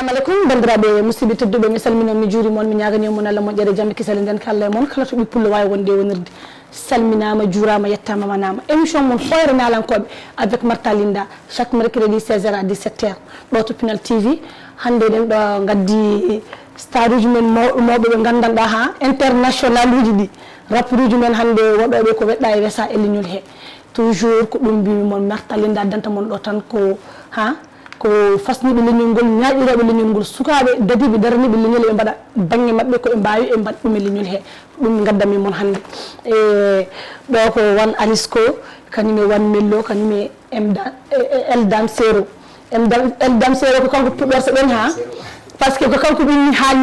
assalamu alaikum bandiraɓe musidɓe tedduɓe mi salmino mi juuri moon mi ñagani mon Allah moƴƴere jamme kisale nden kala e moon kala to ɓippullo wawi wonde wonirde salminama juurama yettama manama émission mon hoyre nalankoɓe avec Marta Linda chaque mercredi 16h à 17h ɗo to Pinal TV hande ɗen ɗo gaddi star uji men mawɓe ɓe gandanɗa ha international uji ɗi rappeur uji men hande waɗoɓe ko weɗɗa e wesa e leñol he toujours ko ɗum mbimi moon Marta Linda danta mon ɗo tan ko ha ko fasniɓe leñol ngol ñaaƴiroɓe leñol ngol sukaɓe dadiɓe daraniɓe leñol ɓe mbaɗa banggue mabɓe koɓe mbawi e mbaɗ ɗum e leñol he ɗum gaddami moon hande e ɗo ko wan Alisco kañum e wan Mello kañum e Eldam Sero Eldam Sero ko kanko puɗɗorto ɗen ha par ce que ko kanko ɓinni ha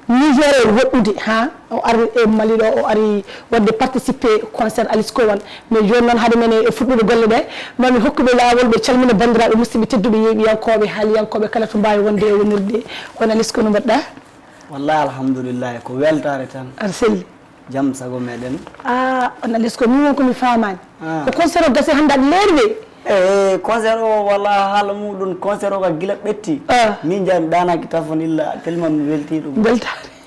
Niger e woɗɗude ha o ari e Mali ɗo o ari wadde participer concert Alisco wan mais joni noon haade men e fuɗɗude golle ɗe mami hokkuɓe lawol ɓe calmina bandiraɓe musidɓe tedduɓe yeeɓiyankoɓe haaliyankoɓe kala to mbawi wonde e wonirde on Alisco no mbaɗɗa wallahi alhamdoulillahi ko weltare tan aɗa selli jaam sago meɗen on Alisco min won komi famani ko concert o gasi hande aɗa leerɓe concert o walla haala muɗum concert o ka guila ɓetti min jami ɗanaki tafon illa tellement mi welti ɗum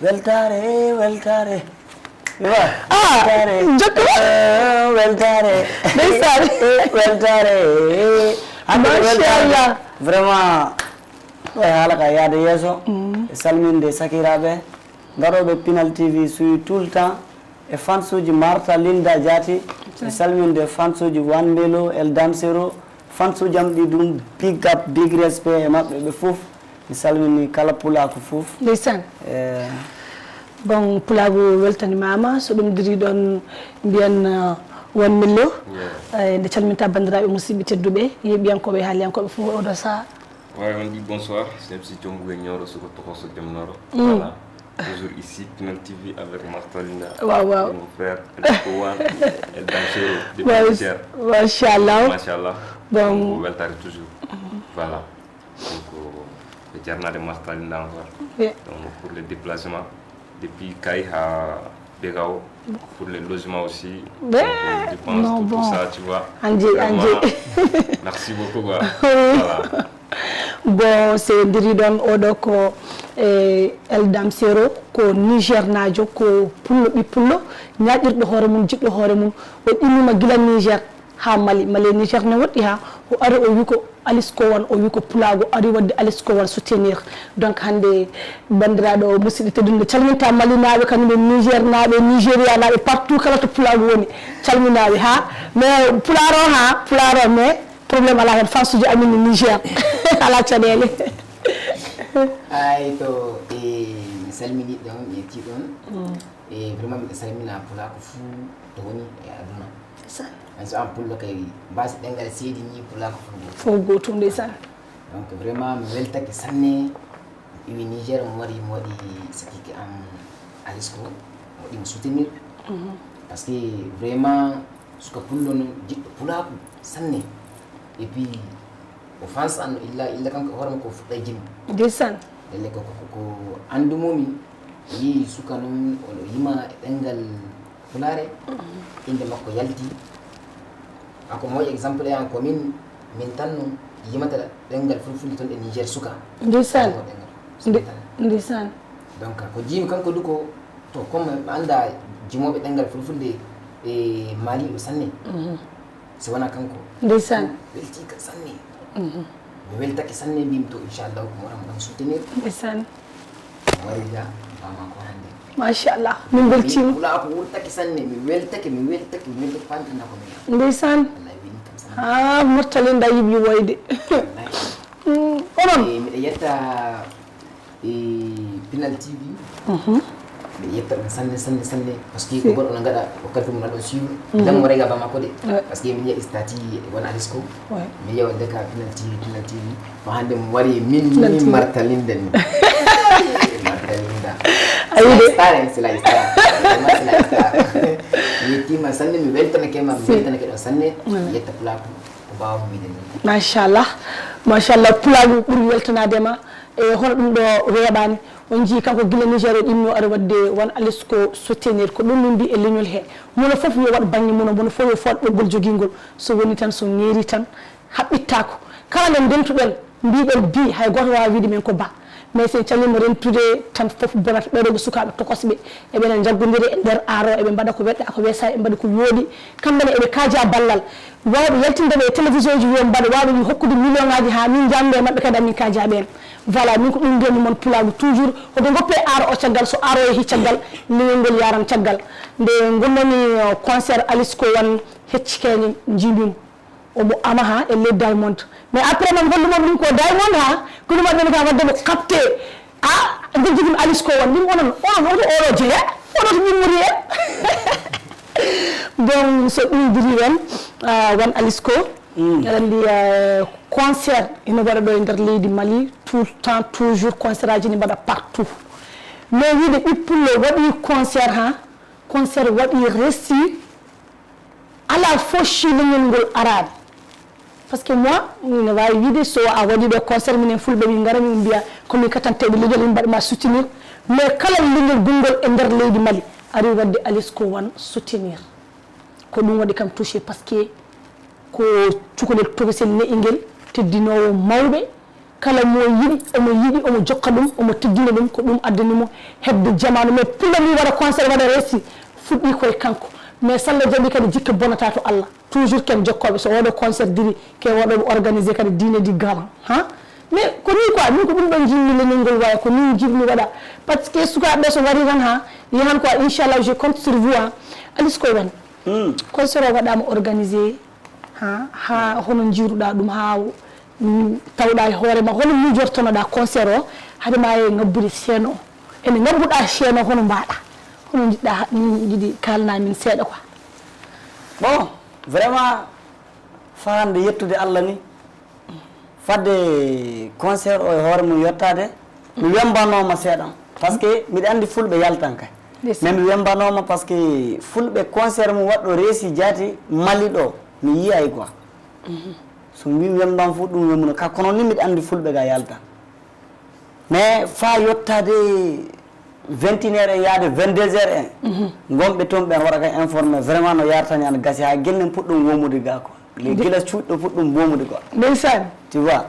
weltare weltare jokko weltare ndeysaan weltare machallah vraiment ɗo e haala ka yaade yeeso e salminde sakiraɓe garoɓe Pinal TV suivi tout le temps e fans uji Marta Linda Diaty e salminde fans uji Wan Melo Eldam Sero fans uji am ɗi ɗum big up big respect e maɓɓe ɓe foof mi salmini kala pulako foof ndeysaan bon pulago weltanimama so ɗum diri ɗon mbiyan Wan Mello nde calminta bandiraɓe musidɓe tedduɓe yeeɓiyankoɓe e haaliyankoɓe foof oɗo saha on dit bonsoir c'est MC Djongou Nioro Soko Tokoso Jamnoro voilà toujours ici Pinal TV avec Marta Linda wow mon frère Wan Eldam Sero depuis machallah bon weltare toujours voilà donc le jarnade Marta Linda encore donc pour le déplacement depuis Kay à Begao pour le logement aussi je pense tout ça tu vois merci beaucoup quoi. Voilà. Bon c'est diri ɗon oɗo ko Eldam Sero ko Niger najo ko pullo ɓippullo ñaƴirɗo hoore mum jiɗɗo hoore mum o ɗimmima gila Niger ha Mali Niger ne woɗɗi ha o ari o wi ko Alisco wan o wi ko pulago ari wadde Alisco wan soutenir donc hande bandiraɗo musidɗo teddude calminta Mali naɓe kañum e Niger naɓe Nigéria naɓe partout kala to pulago woni calminaɓe ha mais pularo mais problème ala hen fansuji amin e Niger ala caɗele ay to mi salmini ɗon mi yetti ɗon vraiment miɗo salmina pulako fuu to woni e aduna so an pullo kay mbasi ɗengal seedi ni pulako fo gotum ndeysan donc vraiment mi weltake sanne iwi Niger mo waɗi sakiki am Alisco mo waɗimo soutenir parce que vraiment suka pullo no jiɗɗo pulako sanne et puis o fans an illa kanko hoorema ko fuɗɗa jimi ndeysan elle ko andumomi yi suka noon oɗo yima e ɗengal pulare inde makko yalti ako moy exemple e an ko min tan noon yimata ɗengal fulfulde toon e Niger suka ndeysan ndeysan donc ko jimi kanko du ko to comme anda jimoɓe ɗengal fulfulde e Mali ɗo sanne so wona kanko ndeysan weltika sanne mi weltake sanne mbimi to inchallah ko waram ɗam soutenir ndeysan warida bama ko hande machallah min beltima wula ko wurtake sanne mi weltake pantana ko mi ndeysan Marta Linda yiɓi woyde onon miɗa yetta Pinal TV miɗa yetta ɗum sanne par ce que ko goɗɗo no gaɗa o kalfi mum aɗon suivre dam mo rega bama ko de par ce que min yeeɗi stati won Alisco mi yewa deka Pinal TV ko hande mo wari min Marta Linda ni Marta Linda c'est la star mi yettima sanne mi weltanake ma mi weltanake ɗon sanne mi yetta pulako ko mbawmi wiide ni machallah pulago ɓuuri weltanadema e hono ɗum ɗo weeɓani on jii kanko gila Niger o ɗimno aɗa wadde won Alisco soutenir ko ɗum min mbi e leñol he mono foof yo waɗ banggue mono fof yo fot ɓoggol joguingol so woni tan so ñeeri tan haɓɓittako kala nde dentuɗen mbiɓen bi hay goto wawa wiide men ko ba mais sen calima rentude tan foof bonata ɓeɗo sukaɓe tokosɓe eɓene jaggodiri e nder aro eɓe mbaɗa ko weɗɗa ko weesa eɓe mbaɗa ko yooɗi kamɓene eɓe kaaja ballal wawɓe yaltindeɓe e télévision ji wiyon mbaɗa wawɓe hokkude million ngaji ha min jamde mabɓe kadi amin kaaja ɓen voilà min ko ɗum ndemi moon pulagu toujours hoto goppe aro o caggal so aro yeehi caggal lingol ngol yaran caggal nde gonnami concert Alice ko wan heccikeñe jiibimo omo ama ha e les Diamond mais après man golluma ɗum ko Diamond ha ko ɗum waɗɓene ka wadde mo capté a dejjigim Alice ko wan ɗum onon oto oɗo jeeya oɗo to ƴimmori en donc so ɗum diri wen wan Alice ko aɗa andi concert ina waɗa ɗo e nder leydi Mali tout le temps toujours concert aji ne mbaɗa partout mais wiide ɓippullo waɗi concert ha concert waɗi réussi ala fof chilingol ngol arade par ce que moi ne wawi wiide so a waɗi ɗo concert minen fulɓe min gara min mbiya komin katanteɓe leñol min mbaɗma soutenir mais kala leñol gongol e nder leydi Mali ari wadde Alice ko wan soutenir ko ɗum waɗi kam touché par ce que ko cukalel togosel ne'ingel teddinowo mawɓe kala mo yiɗi omo jokka ɗum omo teddina ɗum ko ɗum addanimo hebde jamanu mais pulla mi waɗa concert waɗa réussi fuɗɗi koye kanko mais sallah jaaɓi kadi jikke bonata to Allah toujours ken jokkoɓe so oɗo concert diri ke waɗoɓe organisé kadi dîner du galant ha mais ko ni quoi min ko ɗum ɗon jinmi leñol ngol waya ko ni jinmi waɗa par ce que sukaɓe so wari tan ha yahan quoi inchallah je compte sur vous Alice ko wan concert o waɗama organisé ha hono jiruɗa ɗum ha tawɗa e hoorema hono mijortonoɗa concert o haade ma e ngabbude chaine o ene ngabbuɗa chaine o hono mbaɗa hono jiɗɗa jiɗi kalna min seeɗa quoi bon vraiment fa hande yettude Allah ni fadde concert o e hoore mum yettade mi wembanoma seeɗan par ce que mbiɗa andi fulɓe yaltan kay mais mi wembanoma par ce que fulɓe concert mum waɗɗo reesi jaati Mali ɗo mi yiyay quoi so mbi wemban fu ɗum wemuno ka kono ni mbiɗa andi fulɓe ga yaltan mais fa yettade 21 heures e yaade 22 heures en gonɓe toon ɓen waɗa ka informé vraiment no yartani ana gasi ha guellen puɗɗum womude ga quoi les guilas cuuɗɗo puɗɗum womude quoi ndeysaan tu vois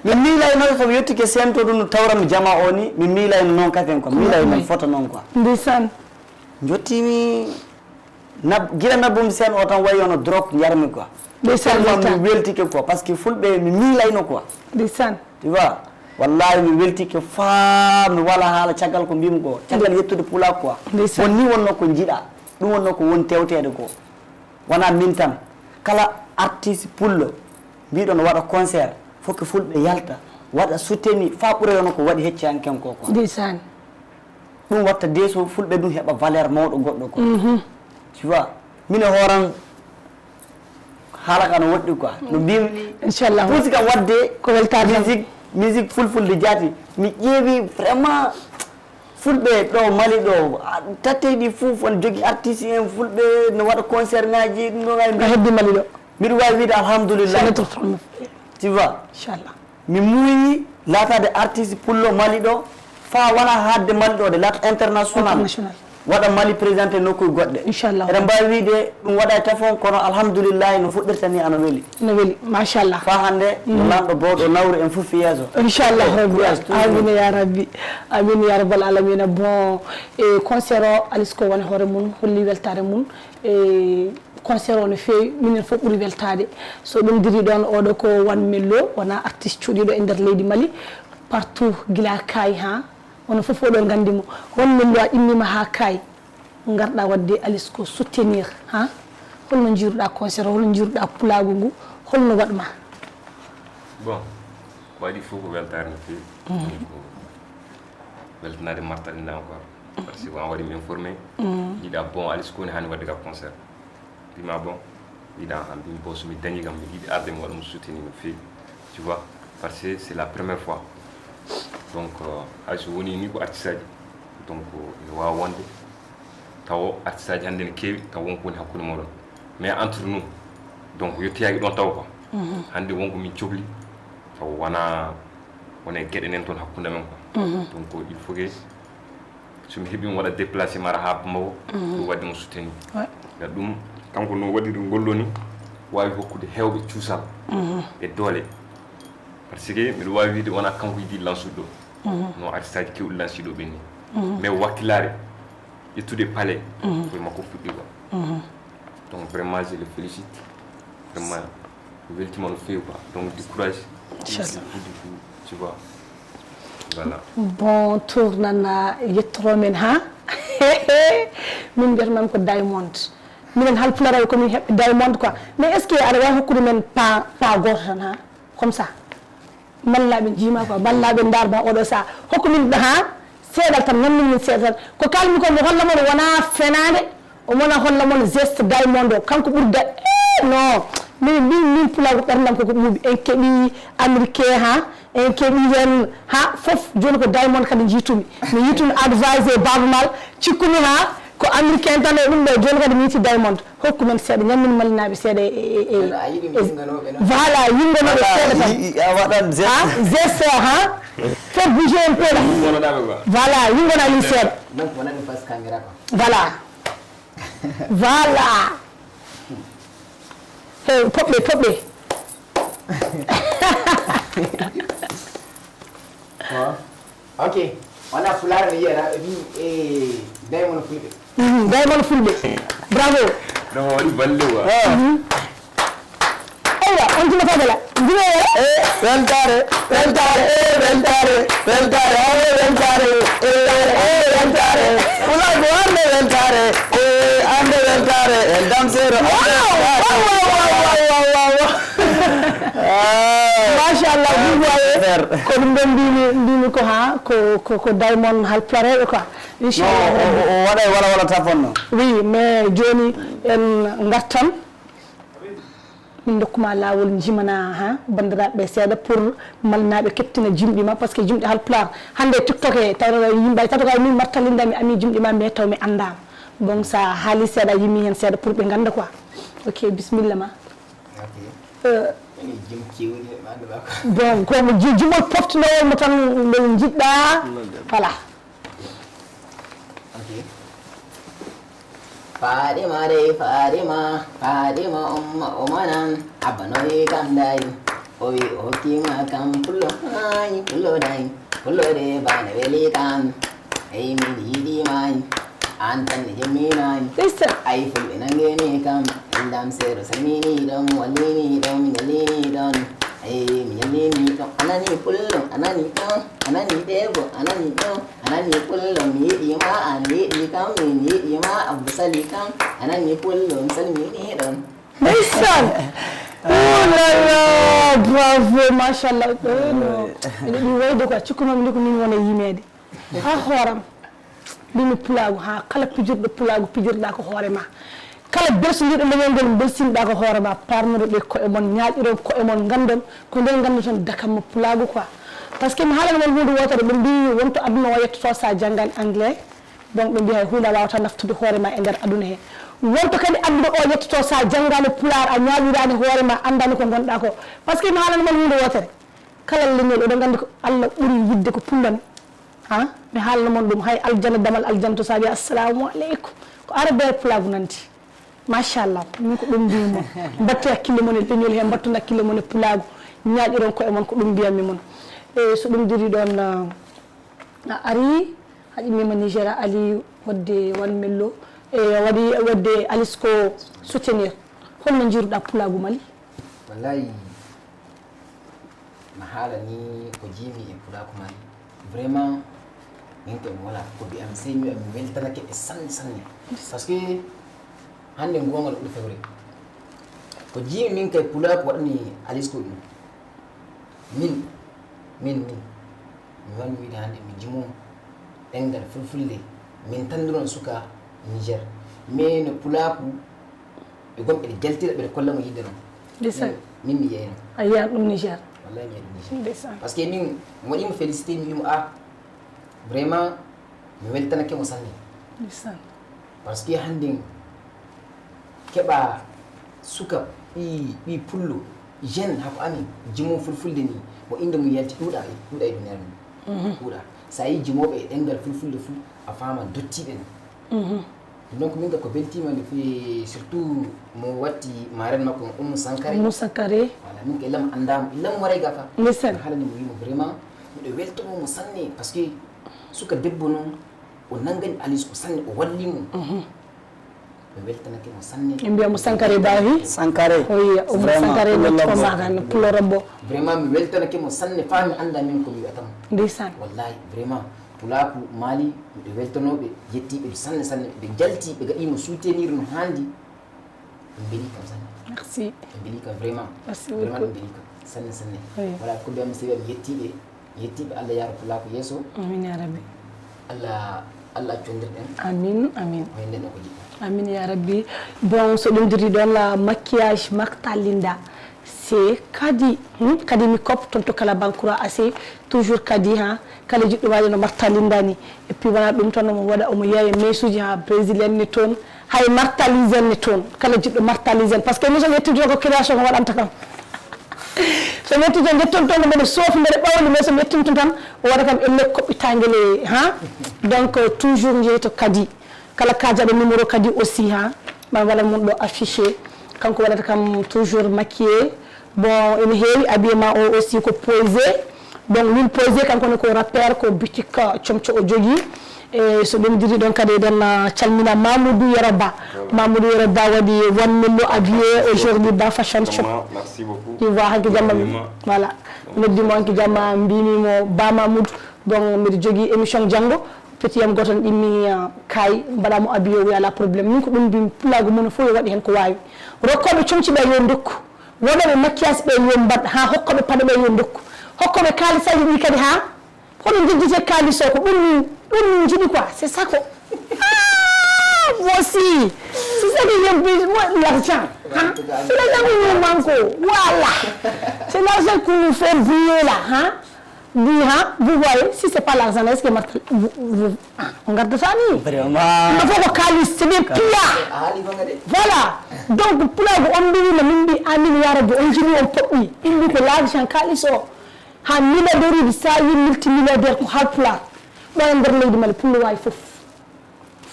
mais mi miilayno somi yettike sento ɗum no tawrami jama o ni mi miilayno noon katen quoi miilay noon photo noon quoi ndeysaan jottimi gila nabbumi sen o tan wayi ono drogue jarmi quoi ndeysaan mi weltike quoi par ce que fulɓe mi miilayno quoi ndeysaan tu vois wallahi mi weltike faa mi wala haala caggal ko mbimi ko caggal yettude pula quoi won ni wonno ko jiiɗa ɗum wonno ko woni tewtede ko wona min tan kala artiste pullo mbiɗo no waɗa concert faut que fulɓe yalta waɗa souteni fa ɓuuroyono ko waɗi hecci hanken ko quoi ndeysaan ɗum watta deeso fulɓe ɗum heɓa valeur mawɗo goɗɗo ko tu vois mine hooran haala ka no woɗɗi quoi no mbimi inchallah puusi kam wadde ko weltade musique fulfulde jaati mi ƴeewi vraiment fulɓe ɗo Mali ɗo tatteɗi fof on jogui artiste en fulɓe no waɗa concert ngaji ɗum ɗo gay heddi Mali ɗo mbiɗa wawi wiide alhamdulillah tu vois inchallah mi muuyi laatade artiste pullo Mali ɗo fa wona hadde Mali ɗo de laata international waɗa Mali présenté nokkuye goɗɗe inchallah eɗen mbawi wiide ɗum waɗa téléphone kono alhamdoulillahi no fuɗɗirta ni ana weeli no weeli machallah fa hande no lamɗo bowɗo nawri en fof yeeso inchallah rabbi amina ya rabbi amin ya rabbal alamina bon e concert o Alice ko woni hoore mum holli weltare mum e concert o no feewi minen fof ɓuuri weltade so ɗum diri ɗon oɗo ko wan mello wona artiste cuuɗiɗo e nder leydi Mali partout guila kayi ha ono fof oɗon gandimo won mello a immima ha kayi garɗa wadde Alice ko soutenir ha holno jiruɗa concert o holno jiruɗa pulagu ngu holno waɗma bon ko waɗi fof ko weltare no feewi weltanade martaɗinɗa encore par ce que wan waɗimi informé yiiɗa bon Alice ko ne hani wadde ka concert mbima bon yiiɗa han mbimi bon somi dañi kam mi yiiɗi arde mi waɗa mo soutenir no feewi tu vois parce que c'est la première fois donc hayso woni ni ko artiste aji donc ene wawa wonde taw artiste aji hannde ne keewi taw wonko woni hakkude moɗon mais entre nous donc yettiyaki ɗon taw quoi hannde wonko min cohli taw wona gueɗe nen toon hakkude men quoi donc il faut que somi heeɓi mi waɗa déplacé mara ha Bamako ɗum wadde mo souteni ga ɗum kanko no waɗiri ngolloni wawi hokkude hewɓe cuusal e doole parce que mi wawi wiide wona kanko yidi lansudo no artiste ki ul lansudo beni mais wakilare étude palais pour makko fuddi quoi donc vraiment je le félicite vraiment weltima no feewi quoi donc du courage inchallah tu vois voilà bon tour nana yettoro men ha min mbiyata ko diamond minen halpularaɓe komin heɓɓe diamond quoi mais est ce que aɗa wawi hokkude men pa goto tan ha comme ça mallaɓe jiima quoi ballaɓe darba oɗo sa hokku min ha seeɗal tan nanni min seeɗa tan ko kalmi ko mo holla mon wona fenade o mona holla mon geste diamond o kanko ɓurda non min pulago ɓerdam koko ɓuuɓi en keeɓi américain ha en keeɓi hen ha foof joni ko diamond kadi jiitumi mi yitumi advisé babamal cikkumi ha ko américain tan e ɗum ɗo joni kadi mi yiti diamond hokku men seeɗa ñammin mallinaɓe seeɗa voilà yinganoɓe seeɗa tan waɗan geste ha fait bouger un peu voilà yingona min seeɗa voilà voilà hey poɓɓe ok on a fulare mi yiyata wi Diamond Fulɓe Diamond Fulɓe bravo non waɗi balle wa eywa on jimata bela jime weltare weltare weltare weltare weltare weltare ulago ande weltare ande weltare el dansero machallah ko ɗum ɗon mbimi ko ha ko Diamond halpulareɓe quoi inchallah waɗay wala taponno oui mais joni en gartan min dokkuma lawol jimana ha bandiraɓe seeɗa pour malnaɓe keptina jimɗi ma par ce que jimɗi halpular hande tiktok e taw yimɓe tawto min martalindami ami jimɗi ma mais taw mi andama donc sa haali seeɗa yimmi hen seeɗa pour ɓe ganda quoi ok bisimilla ma bon komo jimol poftinowol mo tan no jiɗɗa voilà Fadima re Fadima umma umanan abanoy kamdai oy okima kam pullo ay pullo dai pullo de bana weli kam ay mi di mai antan jeminai ay ful inangeni kam indam sero samini dom walini dom ngalini dom ay mi ngalini dom anani pullo anani dom anani debo anani dom anani pullo mi di ma ani di kam mi di ma abusali kam anani pullo salmi ni dom ndeysaan oh là là bravo machallah ɗum wayde quoi cikkunomi ndi ko min wona yimede ha hooram ɗumi pulago ha kala pijirɗo pulago pijirɗa ko hoore ma kala bersodiɗo leñol ngol belsinɗa ko hoore ma parnuɗo koye mon ñaaƴiron koye mon gandon ko nden gandu tan dakammo pulago quoi par ce que mi haalana mon hunde wotere ɓe mbi wonto aduna o yettoto sa janggan anglais donc ɓe mbi hay hunde a wawata naftude hoore ma e nder aduna he wonto kadi aduna o yettoto sa janggani pular a ñaaƴirani hoore ma andani ko gonɗa ko par ce que mi haalana mon hunde wotere kala leñol oɗon gandi ko Allah ɓuuri yidde ko pullani ha mi haalna mon ɗum hay aljanna damal aljanna to sa wi assalamu aleykum ko arabe pulago nanti machallah min ko ɗum mbimi mon mbattu hakkille mon e leñol he mbattu hakkille mon e pulago ñaaƴiron koye mon ko ɗum mbiyatmi mon e so ɗum diri ɗon a ari haƴimima Nigéria ali wadde wan mello e waɗi wadde Alisco soutenir holno jiruɗa pulago Mali wallahi ma haala ni ko jimi e pulago Mali vraiment min ko wala ko bi am sey mi weltanake e sanne parce que hande gongal ɓuuri fewre ko jimi min kay pulago waɗani Alisco ɗum min mi wani wiide hande mi jimo ɗengal fulfulde min tandiron suka Niger mais no pulaku ɓe gonɓe ɗe jaltira ɓeɗe kolla mo yidde noon min mi yeyno a yiyan ɗum Niger wallahi mi yiya ɗum Niger par ce que min mo waɗimo félicité mi wimo vraiment mi weltanake mo sanne par ce que hande keɓa suka ɓi pullo jeune hako amin jimo fulfulde ni mo inde mum yalti ɗuuɗa e duniyaru ndu ɗuuɗa sa yi jimoɓe e ɗengal fulfulde fuu a fama dottiɓe no donc min ga ko beltima nde fewi surtout mo watti marraine makko Oumou Sankare voilà min ko lam andam lam waray gafa listen halani mo yimo vraiment de welto mo sanne parce que suka debbo non o nangani Alice ko sanne o walli mo be weltanake mo sanne mbiya mo Sankare Bahi Sankare oui o mo Sankare no ko magana pulo robbo vraiment mi weltanake mo sanne fami anda min ko mi watam ndeysaan wallahi vraiment pulaku mali be weltanobe yettibe sanne sanne be jalti be gadi mo soutenir no handi beli kam sanne merci beli kam vraiment vraiment beli kam sanne sanne wala ko be am sebe yettibe Allah ya pulaku yeso amin ya rabbi Allah condir den amin amin wayne no ko jiba amin ya rabbi bon so dum diri don la maquillage maktalinda c'est kadi kadi mi kop tonto kala bankura assez toujours kadi ha kala jiddo wadi no maktalinda ni et puis wana dum ton mo wada o mo yaye mesuji ha brésilien ni ton hay martalizen ni ton kala jiddo martalizen parce que mi so yetti jogo création ko wadanta kam so metti jon jetton ton mo sof ndere bawli me so metti ton tan o wada kam elle ko bitangele ha donc toujours jeeto kadi kala kajaɓe numéro kadi aussi ha ma wala mun ɗo affiché kanko waɗata kam toujours maquillé bon ene heewi habillement o aussi ko posé donc min posé kanko ne ko rapport ko boutique comco o jogui e so ɗum diri ɗon kadi eɗen calmina Mamoudou Yoroba waɗi 1 million habillé aujourd'hui dans fashion shop merci beaucoup tu vois hanki jamma voilà noddimo hanki jamma mbimimo Ba Mamoudou donc mbiɗa jogui émission janggo petit yam goton ɗimmi kay mbaɗamo abiyo wala probléme min ko ɗum mbimi pulago mum fof yo waɗi hen ko wawi rokkoɓe comci ɓe yo dokku woɗoɓe maquillage ɓe yo mbad ha hokkoɓe paɗe ɓe yo dokku hokkoɓe kalisaji ɗi kadi ha hoɗo jeddite kalis o ko ɗum jiɗi quoi c'est ça ko voici c'est ça que j'aime l'argent c'est l'argent qui nous manque voilà c'est l'argent qui nous fait briller là hein. Vous voyez, si ce n'est pas l'argent, est-ce que on garde ça? Vraiment. Il faut que calice, c'est des pillards. Voilà. Donc, pour la on dit, on milliard on dit, on peut, il dit que l'argent calice, un milliardaire, ça, il multimilliardaire, pour halpla. Mais on doit le dire, pour le wife,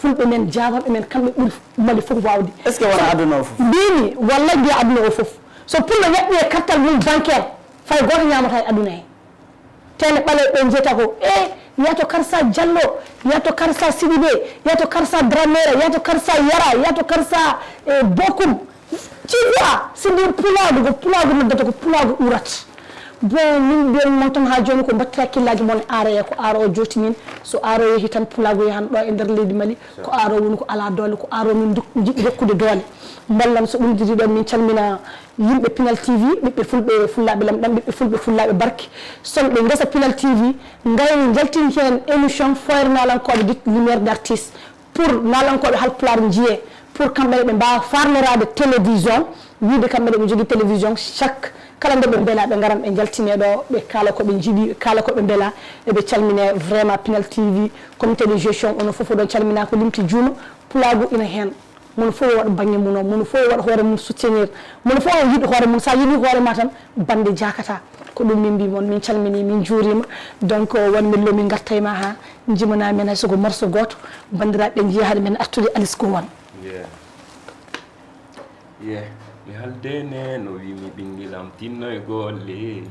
fulɓe men jawaɓe men kamɓe ɓuuri mali fof wawde est ce que wona aduna o fof mbimi walla mbiya aduna o fof so pour no yaɓɓi e kartal mum bancaire fay goto ñamata e aduna he tele ɓale ɓe jeta ko yato karsa Diallo yato karsa Sidibé yato karsa Dramére yato karsa Yara yato karsa Bokum tu vois c'est des pulago noddata ko pulago urat bon min mbiyan mon tan ha joni ko battira hakkillaji mon aroya ko aro o joti min so aro yehi tan pulago yahan ɗo e nder leydi Mali ko aro woni ko ala doole ko aro min jiɗi rokkude doole ballam so ɗum diri ɗon min calmina yimɓe Pinal TV ɓiɓɓe fulɓe fullaɓe lamɗam ɓiɓɓe fulɓe fullaɓe barke sonɓe gesa Pinal TV gayni jaltini hen émission foire nalankoɓe dit lumière d'artiste pour nalankoɓe halpulaar jiye pour kamɓe ɓe mbawa farnorade télévision wiide kamɓe ɓe jogui télévision chaque kala nde ɓe beela ɓe garan ɓe jaltine ɗo ɓe kala koɓe jiiɗi kala koɓe beela eɓe calmine vraiment Pinal TV comité de gestion ono foof oɗon calmina ko limti juuno pulago ina hen mono fof waɗa banggue mum o mono fof waɗa hoore mum soutenir mono fof o yiɗi hoore mum sa yiɗi hoore ma tan bande jakata ko ɗum min mbimon min calmini min juurima donc won millo min garta e ma ha jimana men hay soko morceau goto bandiraɓe jiiya haade men artude Alice Gowon mi haldene no wimi ɓinguelam tinno e golle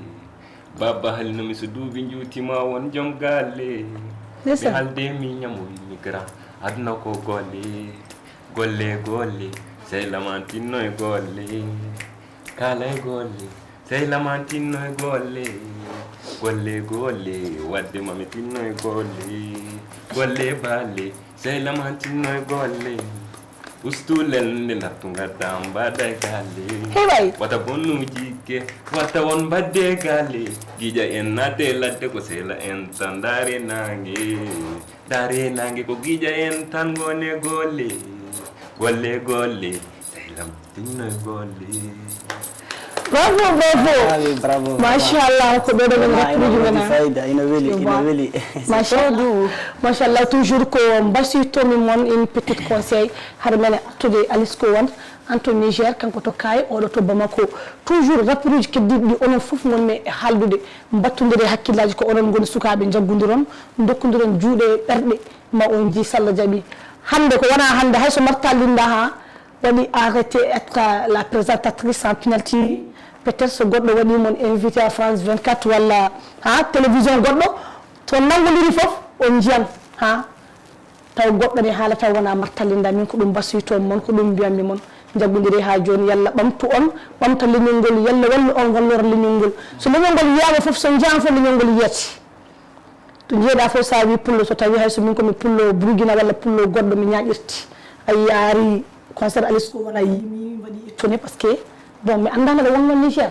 baba halinomi so duuɓi juutima won joom galle mi halde mi ñamo wimi grand aduna ko golle sehilama tinno e golle kala e golle sehilama tinno e golle wadde mami tinno e golle balle sehilama tinno e golle ustulel nde nattu gadda mbaɗa e galle wata bonnu jikke watta won mbadde galle giƴa en naate ladde ko sehla en tan daare nangue ko giƴa en tan gone golle sehlam tinno e golle bravo machallah ko ɓeɗo men rakkuji mena fayda ina weeli machallah toujours ko mbasitomi moon une petite conseil haɗa men artude Alice Gowon anto Niger kanko to Kaye oɗo to Bamako toujours rappuji keddiɗi ɗi onon foof gonmi e haaldude battodiri hakkillaji ko onon goni sukaɓe jaggodiron dokkodiron juuɗe ɓerɗe ma on ji sallah jaaɓi hande ko wona hande hayso marta linda ha waɗi arrêté être la présentatrice en Pinal TV peut-être so goɗɗo waɗi mon invité à France 24 walla ha télévision goɗɗo to nangoliri fof on jiyan ha taw goɗɗo ne haala taw wona martalinda min ko ɗum basiyto mon ko ɗum mbiyammi mon jaggudiri ha joni yalla ɓamtu on ɓamta leñol ngol yalla wallu on gollora leñol ngol so leñol ngol yiyama fof so jaan fof leñol ngol yiyati to jeeɗa fof sa wi pullo so tawi hayso min komi pullo Burkina walla pullo goɗɗo mi ñaƴirti a yaari concert Alisco wona yimi waɗi étonné par ce que bon mi andano ɗo wonno Niger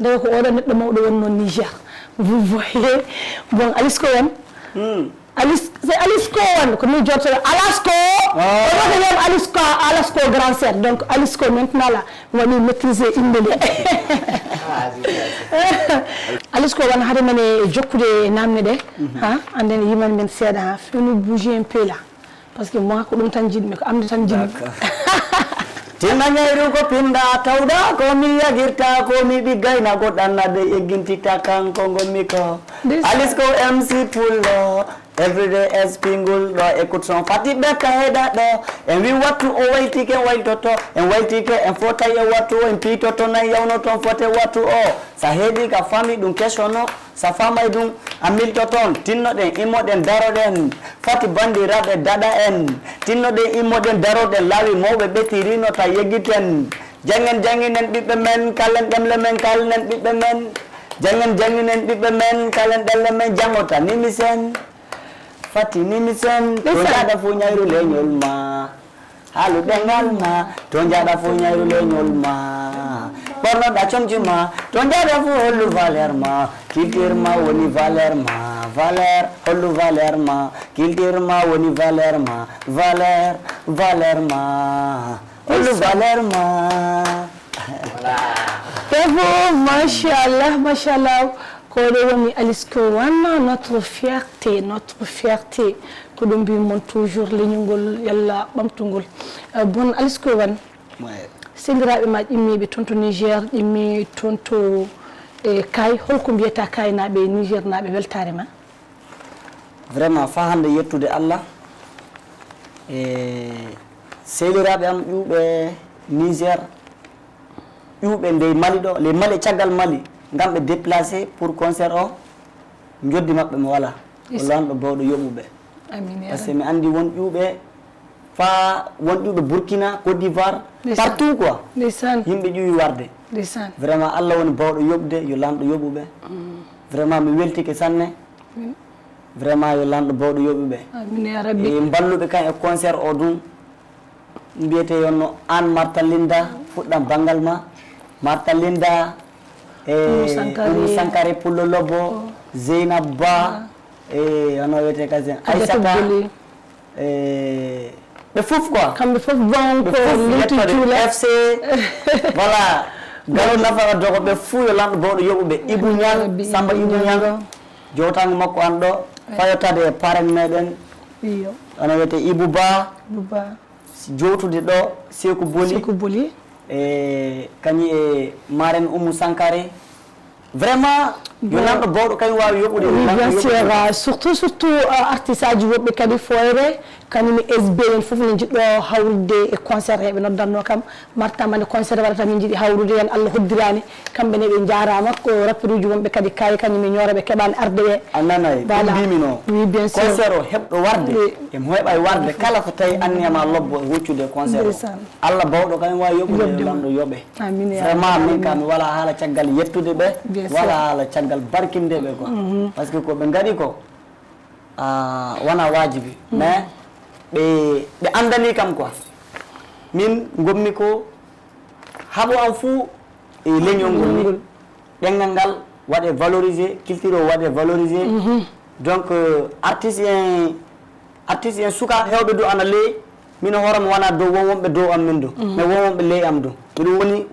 ndewa ko oɗo neɗɗo mawɗo wonno Niger vous voyez bon Alisco won c'est Alisco won ko min jotto Alasco oɗo yam Alasco grand sœur donc Alisco maintenant là woni maîtriser inde nde Alisco won hade men e jokkude namne ɗe ha anden yiman men seeɗa ha fini bouger un peu là parce que moi ko ɗum tan jiɗmi ko amde tan jiɗmi Timmanyairu ko pinda tawda ko mi yagirta ko mi bigayna ko ɗannade eggintitta kanko gonmi ko Alisco MC Pullo everyday as pingul ɗo écoute son fati ɓekka heɗa ɗo en wi wattu o waytike waytoto en waytike en fotay e wattu o en piitoto nan yawno toon fote wattu o sa heeɗi ka fami ɗum question o sa famay ɗum a milto toon tinnoɗen immoɗen daroɗen fati bandiraɓe daɗa en tinnoɗen immoɗen daroɗen laawi mawɓe ɓetirino ta yeggiten janginen ɓiɓɓe men kalen ɗemle men kalnen ɓiɓɓe men janginen ɓiɓɓe men kalen ɗemle men jangota nimisen fati nimisen to jaɗa fo ñayru leñol ma haalu ɗengal ma to jaɗa fo ñayru leñol ma ɓornoɗa comci ma to jaɗa fo hollu valeur ma culture ma woni valeur ma valeur hollu valeur ma culture ma woni valeur ma valeur ma hollu valeur ma bravo machallah ko ɗo woni Alisco wanna notre fierté ko ɗum mbimon toujours leñol ngol yalla ɓamtugol bon Alisco wan sendiraɓe ma ƴimmiɓe toon to Niger ƴimmi toon to kay holko mbiyata kaynaɓe Niger naɓe weltare ma vraiment fa hande yettude Allah e sehliraɓe am ƴuuɓe Niger ƴuuɓe nde Mali ɗo les Mali caggal Mali ngam ɓe déplacé pour concert o joddi maɓɓe mo wala o lanɗo bawɗo yoɓuɓe par ce que mi andi won ƴuuɓe fa won ƴuuɓe Burkina Côte d'Ivoire partout quoi yimɓe ƴuwi warde vraiment Allah woni bawɗo yoɓde yo lanɗo yoɓuɓe vraiment mi weltike sanne vraiment yo lanɗo bawɗo yoɓuɓe e balluɓe kan e concert o ɗum mbiyete yonno Anne Martha Linda fuɗɗam banggal ma Martha Linda Oumou Sankare Pullo Lobo Zeynab Ba e hono wiyete kasi Aissata ɓe fof quoi kamɓe fof bon ko yettode FC voilà galo nafara dogo ɓe fuu yo lanɗo bawɗo yoɓuɓe Ibou Niang Samba Ibou Niang jowtango makko an ɗo fayotade e parrain meɗen hono wiyete Ibou Ba jowtude ɗo Sekou Boli e kañi e maren Oumou Sankare vraiment yo lanɗo bawɗo kañum wawi yoɓude bien sûr surtout artiste aji woɓɓe kadi foyre kañum SB en foof ne jiɗɗo hawrude e concert heɓe noddanno kam martamane concert waɗata min jiiɗi hawrude hen Allah hoddirani kamɓene ɓe jarama ko rappeur uji wonɓe kadi kayi kañum e ñoraɓe keɓani arde ɓe a nanay ɗum mbimino oui bien sûr concert o heɓɗo warde emo heeɓa e warde kala ko tawi anniyama lobbo e woccude concert o Allah bawɗo kañum wawi yoɓude lanɗo yooɓe vraiment min ka mi wala haala caggal yettude ɓe wala haala caggal barkinde ɓe quoi par ce que ko ɓe gaɗi ko wona wajibi mais ɓe andani kam quoi min gommi ko haɓo am fuu e leñol ngol ni ɗengal ngal waɗe valorisé culture o waɗe valorisé donc artiste en suka hewɓe dow ana ley mino hoorema wona dow won wonɓe dow am min do mais won wonɓe ley am do miɗum woni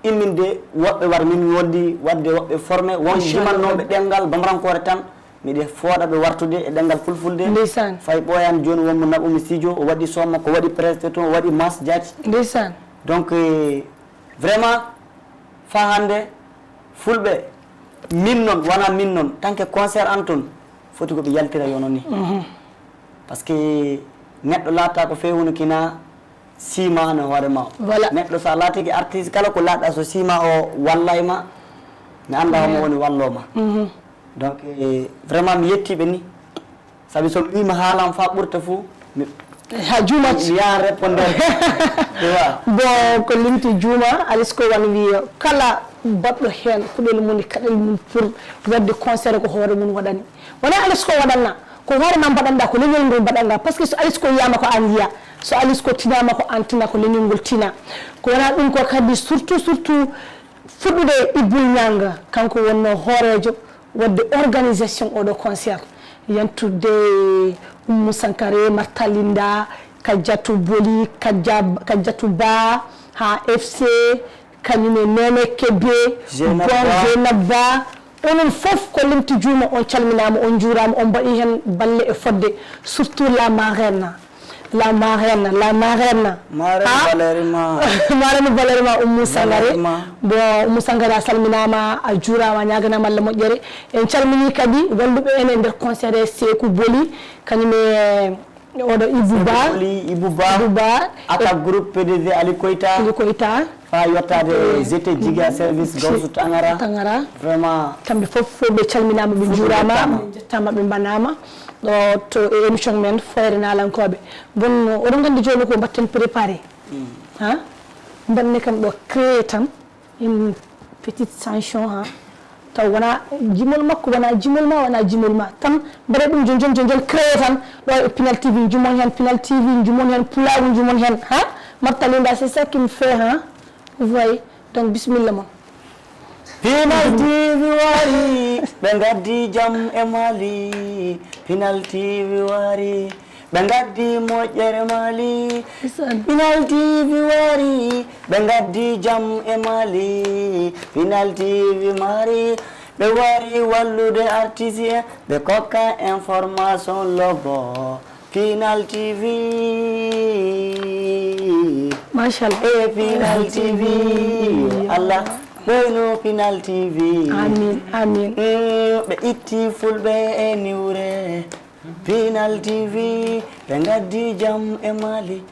imminde woɓɓe war min woddi wadde woɓɓe formé won jimannoɓe ɗengal bamrankore tan miɗe fooɗa ɓe wartude e ɗengal fulfulde fay ɓooyan joni wonmo naɓumi studio o waɗi somma ko waɗi presté toon o waɗi mas diati donc vraiment fa hande fulɓe min noon wona min noon tant que concert an toon foti koɓe yaltira yono ni par ce que neɗɗo laatta ko fewuno kina sima no hoorema voilà neɗɗo so laatiki artiste kala ko laaɗa so sima o wallayma mi anda homo woni walloma donc vraiment mi yettiɓe ni sabi so wima haalam fa ɓurta fou ha juumati mi yahan répondeur bon ko limti juuma alisko wan wi kala baɗɗo heen kuɗel mum kaɗel mum pour wadde concert ko hoore mum waɗani wona alisko waɗanna ko hoore ma mbaɗanɗa ko leñol ngol mbaɗanɗa par ce que so alisko yiyama ko an yiya so alisko tinama ko an tina ko leñol ngol tina ko wona ɗum ko kadi surtout fuɗɗude Ibou Niang kanko wonno hoorejo wadde organisation oɗo concert yantude Oumou Sankare Marta Linda Kadiatou Boli Kadiatou Ba ha FC kañum e Nene Kébé bon Zeynab Ba onon fof ko limti juuma on calminama on juurama on mbaɗi hen balle e fodde surtout la marraine marraine Valérima Oumou Sangare bon Oumou Sangare a salminama a juurama a ñaganama Allah moƴƴere en calmini kadi walluɓe en e nder concert e Sékou Boli kañum e oɗo Ibou Ba aka groupe PDG Ali Koita fa yettade zete jiga service Gawsu Tangara vraiment kamɓe fof ɓe calminama ɓe juurama jettama ɓe mbanama ɗo to émission men Foyre Nalankoɓe bon oɗon gandi joni ko mbatten préparé ha mbanne kam ɗo créé tan une petite sanction ha taw wona jimol makko wona jimol ma tan mbaɗa ɗum jon créé tan ɗo e Pinal TV jumon hen Pinal TV jumon hen Pularu jumon hen ha Marta Linda c'est ça qui me fait hein vous voyez donc bismillah mon Pinal TV wari ɓe gaddi jam e Mali Pinal TV wari ɓe gaddi moƴƴere Mali Pinal TV wari ɓe gaddi jam e Mali Pinal TV mari ɓe wari wallude artiste en ɓe kokka information logo Pinal TV machallah e Pinal TV Allah ɓeyno Pinal TV amin ɓe itti fulɓe e niwre Pinal TV ɓe gaddi jam e Mali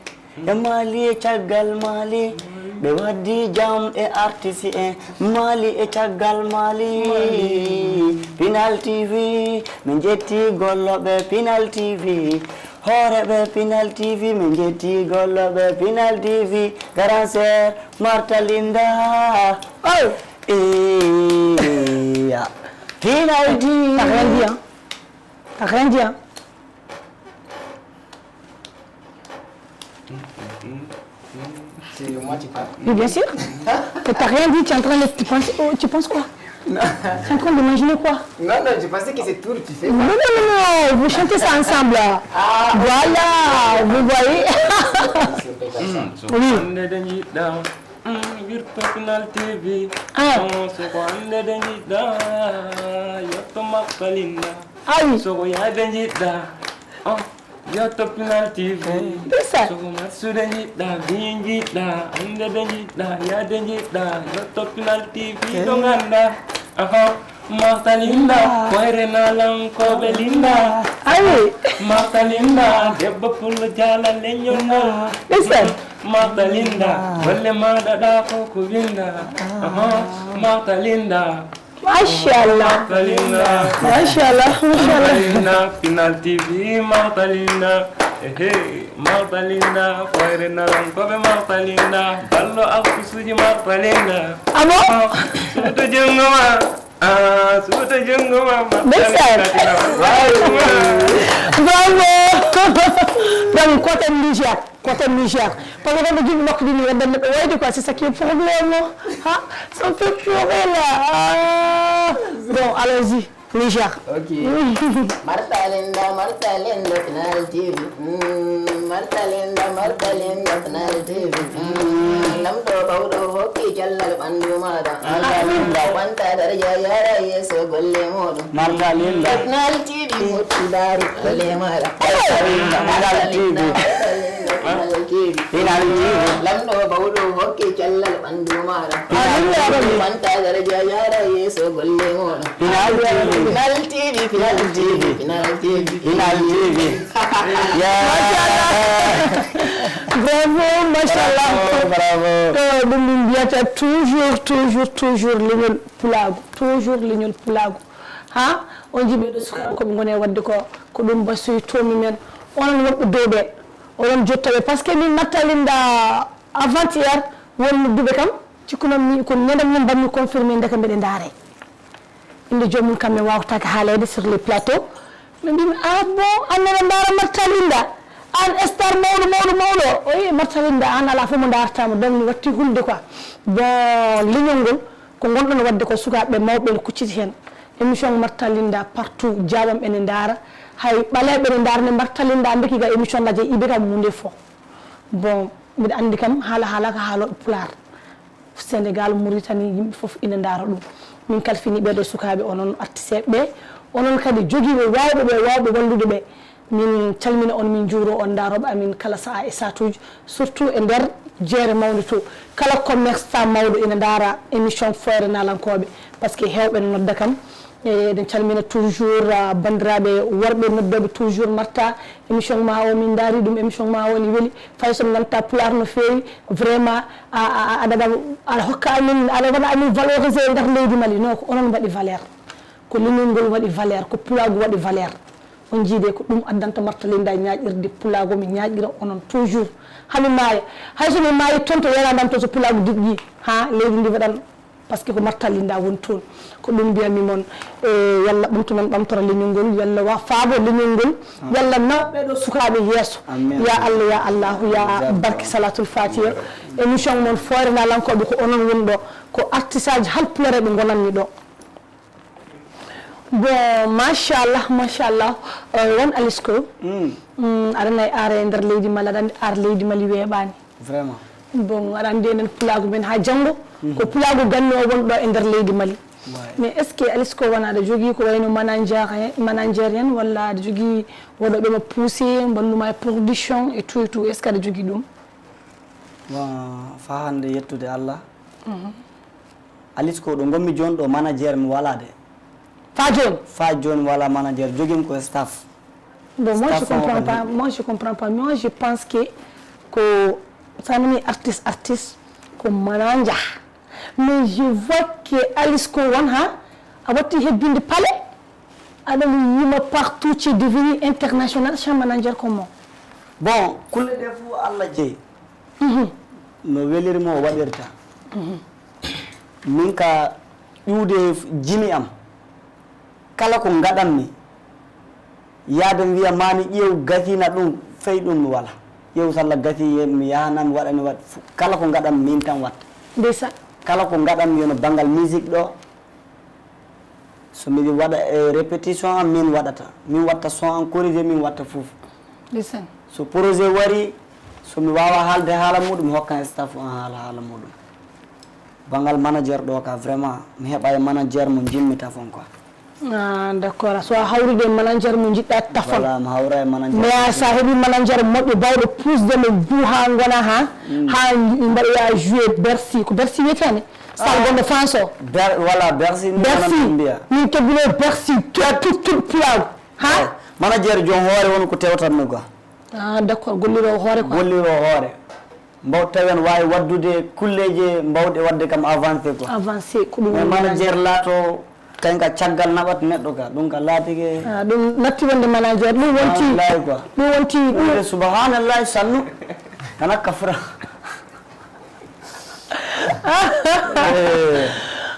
e caggal Mali ɓe waddi jam e artiste en Mali e caggal Mali Pinal TV min jetti golloɓe Pinal TV hooreɓe Pinal TV min jetti golloɓe Pinal TV grand sœur Marta Linda Pinal TV t'as rien dit hein Moi, tu parles. Oui, bien sûr. Que t'as rien dit, tu es en train de penser. Oh, tu penses quoi? Tu es en train d'imaginer quoi? Non, je pensais que c'est tout, tu fais. Non, vous chantez ça ensemble. Voilà, vous voyez. Oui. Pinal TV. Ah oui. Yotto Pinal TV. Ça. So matsude njidda bi njidda ande de njidda yade njidda yotto Pinal TV do ganda Marta Linda Foyre Nalankoɓe Linda ayi Marta Linda debbo pullo jala leñol Marta Linda golle maɗa ɗa ko winda Marta Linda Mashallah. Mashallah. Pinal TV, Marta Linda. Marta Linda. Foyre Nalankoɓe Marta Linda. Ballo akkusuji Marta Linda. Ah bon? Suuto jungoma. Suuto jungoma. Bravo. Donc côté Niger. Parce que quand je dis que c'est ça qui est problème. Ça me fait pleurer là. Bon, allons-y. Niger. Ok. Marta Linda, Pinal TV. Marta Linda, Pinal TV. Lamdo baudo hoki jallal bandu mada. Wanta darja yara yeso golle modo. Marta Linda. Pinal TV mutu daru golle mada. Pinal TV. Lamdo baudo hoki jallal bandu mada. Wanta darja yara yeso golle modo. Pinal TV. Bravo, machallah. Bravo. Ɗum min mbiyata toujours leñol pulago. Toujours leñol pulago. Ha? On jiɓe ɗo sukaɓe koɓe gone wadde ko ɗum basoyi tomi men. Onon wonɓe dow ɓe. Onon jottaɓe par ce que min nattalinda avant-hier wonnudduɓe kam cikkunon mi ko ñandam min banmi confirmé ndeka mbeɗe ndaare. Inde jomum kam mi wawtake haalede sur les plateaux. Ɓe mbimi bon annene ndaara martalinda. An star mawɗo o wi martalinda an ala fof mo dartama donc mi watti hulde quoi bon leñol ngol ko gonɗon wadde ko sukaɓe mawɓe ne kucciti hen émission martalinda partout jabam ene daara hay ɓaleɓe ne daara ne martalinda beki ga émission ngaji ibe kam hunde fof bon mbiɗa andi kam haala ka haaloɓe pular Sénégal Mauritanie yimɓe fof ina daara ɗum min kalfini ɓeɗo sukaɓe onon artiseɓe ɓe onon kadi joguiɓe wawɓe wallude ɓe min calmina on min juuro on daroɓe amin kala saa e satuji surtout e nder jeere mawde to kala commerçant mawɗo ina daara émission foire nalankoɓe par ce que hewɓe ne nodda kam eɗen calmina toujours bandiraɓe worɓe noddoɓe toujours marta émission ma o min daari ɗum émission ma o ne weeli fay somi nanta pular no fewi vraiment aɗa hokka amin aɗa waɗa amin valorisé nder leydi Mali non ko onon waɗi valeur ko leñol ngol waɗi valeur ko pulago waɗi valeur on jiide ko ɗum addanta martalinda ñaaƴirde pulago mi ñaaƴira onon toujours hami maaya hay somi maayi toon to yaradam to so pulago diƴƴi ha leydi ndi waɗan par ce que ko martalinda woni toon ko ɗum mbiyami moon yalla ɓumtumen ɓamtora leñol ngol yalla faabo leñol ngol yalla nawɓe ɗo sukaɓe yeeso ya allahu ya barke salatul fatiha émission moon foire nalankoɓe ko onon woni ɗo ko artiste aji halpulare ɓe gonanmi ɗo bon machallah won Alisco aɗa nayi aara e nder leydi Mali aɗa andi ar leydi Mali weeɓani vraiment bon aɗa andi enen pulago men ha janggo ko pulago ganni o wonɗo e nder leydi Mali mais est ce que Alisco wona aɗa jogui ko wayno manager en walla aɗa jogui woɗoɓema poussé mballuma e production et tout est ce que aɗa jogui ɗum bon fa hande yettude Allah Alisco ɗo gommi joni ɗo manager mi wala de fa joni wala manager jogim ko staff. Bon moi je comprends pas moi je pense que sanami artiste ko manager mais je vois que Alisco won ha a watti hebbinde pale aɗani yima partout tu es devenu international chef manager comment bon kulle ɗe fo Allah jeeyi no welirimo o waɗirta min ka ƴuude jimi am kala ko gaɗanmi yaade mi wiya mami ƴeew gasina ɗum fey ɗum mi wala ƴeew sallah gasi mi yahana mi waɗani waɗ kala ko gaɗanmi min tan watta ndeysan kala ko gaɗanmi yono banggal musique ɗo so miɗi waɗa répétition am min waɗata min watta son en corrigé min watta fof ndeysan so projet wari somi wawa haalde haala muɗum mi hokkan staff on haala muɗum bangal manager ɗo ka vraiment mi heɓa e manager mo jimmita fon quoi d' accord so a hawride manager mo jiɗɗa tafon voilà mi hawra e manager mais sa heeɓi manager moƴƴo bawɗo pusde mo bou ha gona ha mbaɗoya joué Bercy ko Bercy wiyetane sal gonɗo France o voilà Bercy mbiya min kebbino Bercy tout pulago ha manager jon hoore woni ko tewtanmi quoi d' accord golliro hoore quoi golliro hoore mbaw tawen wawi waddude kulleje mbawɗe wadde kam avancé quoi avancé ko ɗum mais manager laato kañka caggal naɓat neɗɗo ka ɗum ka laatike ɗum natti wonde manager ɗum wonti lay quoi ɗum wonti ɗum subhanallahi sannu kana kafra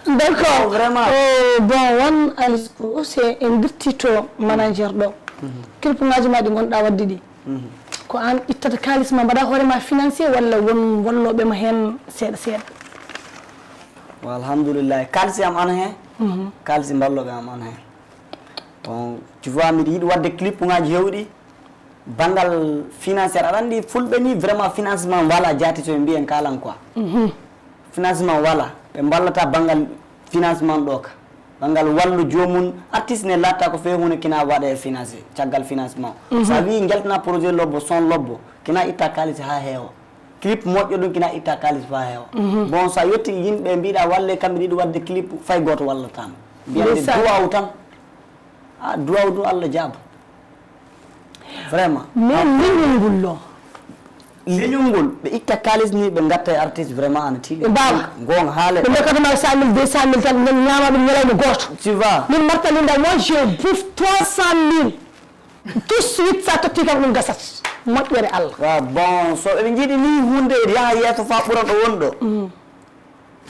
d' accord vraiment bon won Alisco c'est en dirtito manager ɗo kelpuŋaji ma ɗi gonɗa wadde ɗi ko an ittata kalis ma mbaɗa hoorema financier walla won walloɓema hen seeɗa seeɗa alhamdulillah kalisi am an hen kalisi balloɓe am an hen bon tu vois mbiɗa yiiɗi wadde clip ngaji hewɗi banggal financiére aɗa andi fulɓe ni vraiment financement wala jaati to ɓe mbiyen kalan quoi financement wala ɓe ballata banggal financement ɗo ka banggal wallu jomum artiste ne latta ko fewi hunde kina waɗa e financé caggal financement sa wi gueltana projet lobbo son lobbo kina itta kalis ha heewa clip moƴƴo ɗum kina itta kalis fa heewa bon sa yetti yimɓe mbiɗa walle kamɓe ɗiɗi wadde clip fay goto wallatama mbiyande duwaw tan duwaw ɗum Allah jaaba vraiment men ngullo leñol be itta kalis ni be ngatta e artiste vraiment ana tiiɗi gon haale be makatama 100 000 200 000 tan men ñama dum ñalawma goto tu vois min Martha Linda moi je bouffe 300 000 tout de suite sa totti kam dum gasat moƴƴere Allah wa bon so be jiidi ni hunde yaha yeeso fa ɓuran ɗo wonɗo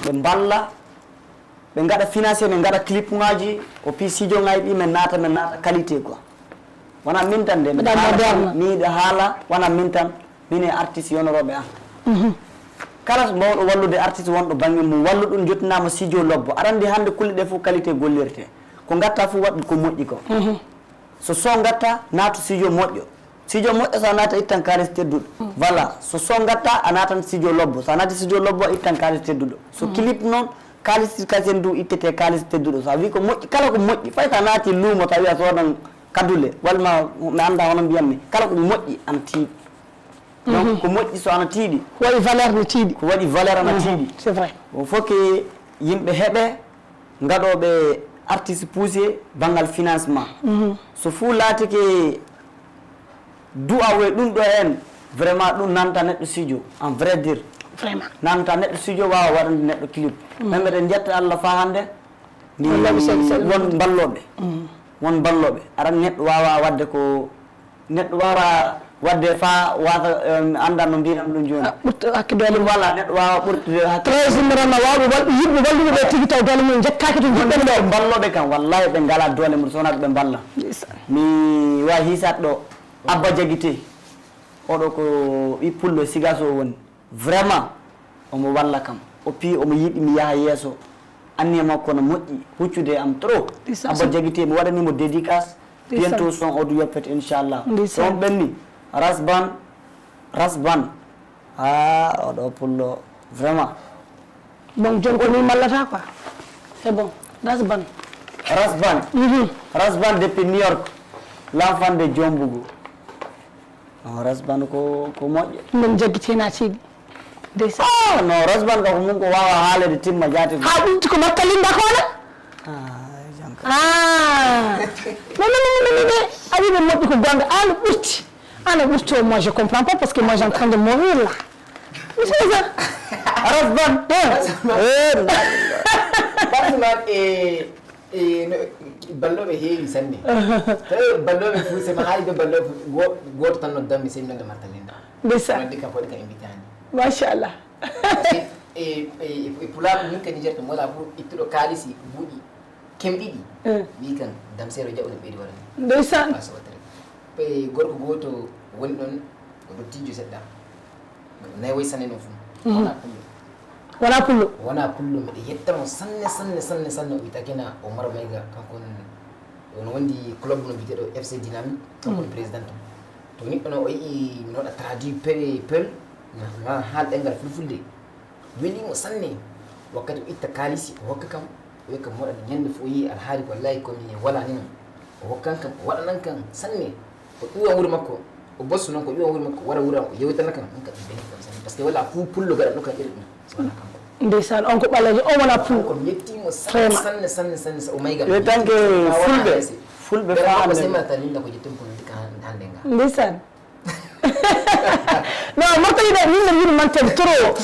ɓe balla ɓe ngaɗa financé ɓe ngaɗa clip ngaji o pi studio ngaji ɗi men naata qualité quoi wona min tan de miɗe haala wona min tan min e artiste yonoroɓe an kala mbawɗo wallude artiste wonɗo banggue mum wallu ɗum jottinama studio lobbo aɗa andi hande kulle ɗe fof qualité gollirte ko gatta fof waɗɗu ko moƴƴi ko so gatta naatu studio moƴƴo so a naata ittan kalis tedduɗo voilà so gatta a naatan studio lobbo so a naati studio lobbo a ittan kalis tedduɗo so clip noon kalis kasen du ittete kalis tedduɗo so a wi ko moƴƴi kala ko moƴƴi fay ta naati luumo tawi a soodan kadule walma mi anda hono mbiyatmi kala ko moƴƴi ana tiiɗi donc ko moƴƴi so ana tiiɗi waɗi valeur ne tiiɗi ko waɗi valeur ana tiiɗi c'est vrai o faut que yimɓe heɓe gaɗoɓe artiste poussé banggal financement so fuu laatike du'awe ɗum ɗo hen vraiment ɗum nanta neɗɗo studio en vrai dire vraiment nanta neɗɗo studio wawa waɗande neɗɗo clip men mbiɗen jetta Allah fa hande ni won balloɓe aran neɗɗo wawa wadde ko neɗɗo wawa wadde fa wata anda no mbinam ɗum joni ɓurta hakke dole voilà neɗɗo wawa ɓurtude trésumrana wawɓe yimɓe walluɓe ɓe tigui taw dole mum jettaki to gonɗen ɗo balloɓe kam wallahi ɓe ngala dole mum sowona ɓe balla mi wa hisat ɗo Abba Diaguité oɗo ko ɓi pullo Sigaso woni vraiment omo walla kam o pi omo yiɗi mi yaha yeeso anniya makko no moƴƴi huccude am trop Abba Diaguité mi waɗanimo dédicace bientôt son odu yoppete inchallah on ɓenni rasban oɗo pullo vraiment bon joni ko ni mallata quoi c'est bon rasban depuis New York l'enfant de Diombougou rasban ko moƴƴo ɗum Diaguité tiiɗi non rasban ka ko mum ko wawa haalede timma jaati ha ɓurti ko Martha Linda kona non ari ɓe moƴƴi ko gonga ana ɓurti o moi je comprends pas parce que moi j'ai en train de mourir là c'est ça rasban balloɓe heewi sanne tawi balloɓe fuu sema haali ɓe balloɓe goto tan noddanmi sey nodda Martha Linda ndeysan noddi kam foɗi ka invitani machallah e pulaɓe min ka Niger to wala fof ittuɗo kaalisi buuɗi kem ɗiɗi wi kan damsero jaɓude ɓeydi waɗani ndeysan ɓe gorko goto woni ɗon oɗo tijo seɗɗa nayi way sanne ɗon fuu wona pullo mbiɗa yettamo sanne o witakena Omar Mayga kanko on wondi club no biteɗo FC Dynamique kanko woni président to niɗɗo no o yii mi waɗa traduit peul ma haal ɗengal fulfulde welimo sanne wakkati o itta kaalisi o hokka kam o wi kam waɗa ñande fo o yi alhaali ko wallahi komi walani noon o hokkan kam o waɗanan kam sanne o ƴuwa wuuro makko o bossu noon ko ƴuwa wuuro makko wara wuura o yewtana kam ɗum kam ɗum beni kam sanne par ce que wala fuu pullo gaɗa ɗo kam iri ɗum so wona kanko ndeysan on ko ɓalaji o wona pullo ko mi yettimo sanne o mayga e tanke fulɓe faamo sey Martha Linda ko jettum ko ndika hande nga ndeysan non Martha Linda min no yiɗi mantede trop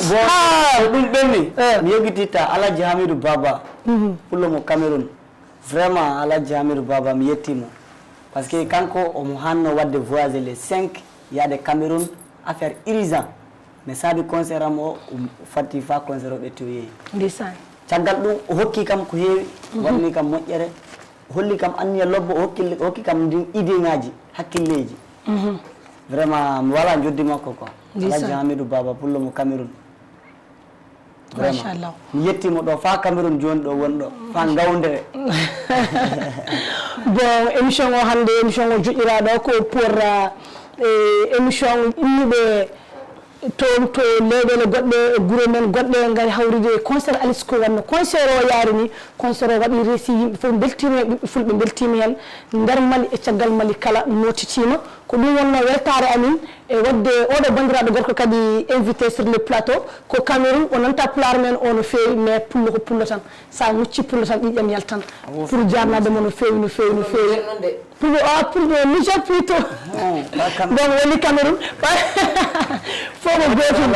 ɗum ɓenni mi yeggititta Alaji Hamidou Baba pullo mo Cameroun vraiment Alaji Hamidou Baba mi yettimo par ce que kanko omo hanno wadde voyagé les 5 yaade Cameroun affaire urgent mais saabi concert am o fatti fa concert o ɓetti o yeeyi ndeysan caggal ɗum o hokki kam ko heewi waɗni kam moƴƴere o holli kam anniya lobbo o hokki kam ndin idée ngaji hakkilleji vraiment mi wala joddi makko quoi Alaji Hamidou Baba pullo mo Cameroun machallah mi yettimo ɗo fa Cameroun joni ɗo wonɗo fa gawdere bon émission o hande émission o joƴƴiraɗo ko pour émission immiɓe to leyɗele goɗɗe guro men goɗɗe ngari hawride concert Alisco wanno concert o yaari ni concert o waɗi reesi yimɓe fof beltima hen ɓiɓɓe fulɓe beltima hen nder Mali e caggal Mali kala notitima ko ɗum wonno weltare amin e wadde oɗo bandiraɗo gorko kadi invité sur le plateau ko Cameroun o nanta pulaar men o no feewi mais pullo ko pullo tan sa mucci pullo tan ƴiƴam yaltan pour jarnade mo no feewi no feewi no feewi pullo pullo Niger plutôt donc woni Cameroun fomo gotum